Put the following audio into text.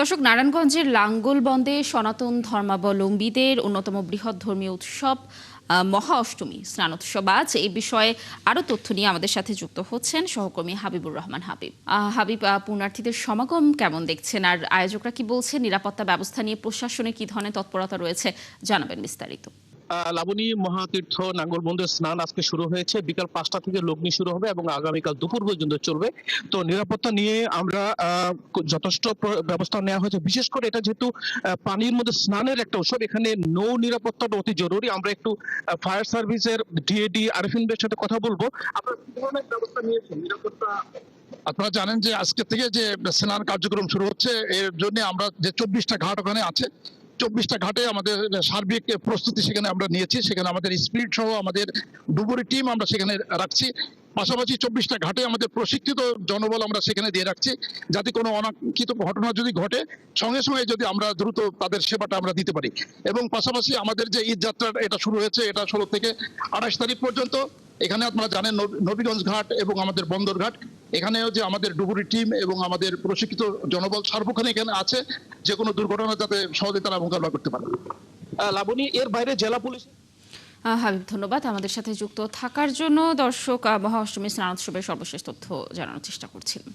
দর্শক, নারায়ণগঞ্জের লাঙ্গলবন্দে সনাতন ধর্মাবলম্বীদের অন্যতম বৃহৎ ধর্মীয় উৎসব মহা অষ্টমী স্নানোৎসব আজ। এই বিষয়ে আরো তথ্য নিয়ে আমাদের সাথে যুক্ত হচ্ছেন সহকর্মী হাবিবুর রহমান হাবিব। হাবিব, পুণ্যার্থীদের সমাগম কেমন দেখছেন, আর আয়োজকরা কি বলছেন? নিরাপত্তা ব্যবস্থা নিয়ে প্রশাসনের কি ধরনের তৎপরতা রয়েছে, জানাবেন বিস্তারিত। লাবণী মহাতীর্থ নাঙ্গলবন্দের স্নান আজকে শুরু হয়েছে। বিকাল ৫টা থেকে লগ্নি শুরু হবে এবং আগামীকাল দুপুর পর্যন্ত চলবে। তো নিরাপত্তা নিয়ে আমরা যথেষ্ট ব্যবস্থা নেওয়া হয়েছে। বিশেষ করে এটা যেহেতু পানির মধ্যে স্নানের একটা উৎসব, এখানে নৌ নিরাপত্তাটা অতি জরুরি। আমরা একটু ফায়ার সার্ভিসের ডিএডি আরিফিন ভাইয়ের সাথে কথা বলবো। আপনারা কি ধরনের ব্যবস্থা নিয়েছেন নিরাপত্তা? আপনারা জানেন যে আজকে থেকে যে স্নান কার্যক্রম শুরু হচ্ছে, এর জন্য আমরা যে 24টা ঘাট ওখানে আছে, 24টা ঘাটে আমাদের সার্বিক প্রস্তুতি সেখানে আমরা নিয়েছি। সেখানে আমাদের স্পিড সহ আমাদের ডুবুরি টিম আমরা সেখানে রাখছি। পাশাপাশি 24টা ঘাটে আমাদের প্রশিক্ষিত জনবল আমরা সেখানে দিয়ে রাখছি, যাতে কোনো অনাকাঙ্ক্ষিত ঘটনা যদি ঘটে সঙ্গে সঙ্গে যদি আমরা দ্রুত তাদের সেবাটা আমরা দিতে পারি। এবং পাশাপাশি আমাদের যে ঈদ যাত্রা এটা শুরু হয়েছে, এটা 16 থেকে 28 তারিখ পর্যন্ত। এখানে আপনারা জানেন নবীগঞ্জ ঘাট এবং আমাদের বন্দর ঘাট, এখানেও যে আমাদের ডুবুরি টিম এবং আমাদের প্রশিক্ষিত জনবল সার্বক্ষণিক এখানে আছে, যে কোনো দুর্ঘটনা যাতে সহজে তারা মোকাবিলা করতে পারে। লাবণী, এর বাইরে জেলা পুলিশ। হাবিব, ধন্যবাদ আমাদের সাথে যুক্ত থাকার জন্য। দর্শক, মহা অষ্টমী স্নানোৎসবের সর্বশেষ তথ্য জানানোর চেষ্টা করছিলাম।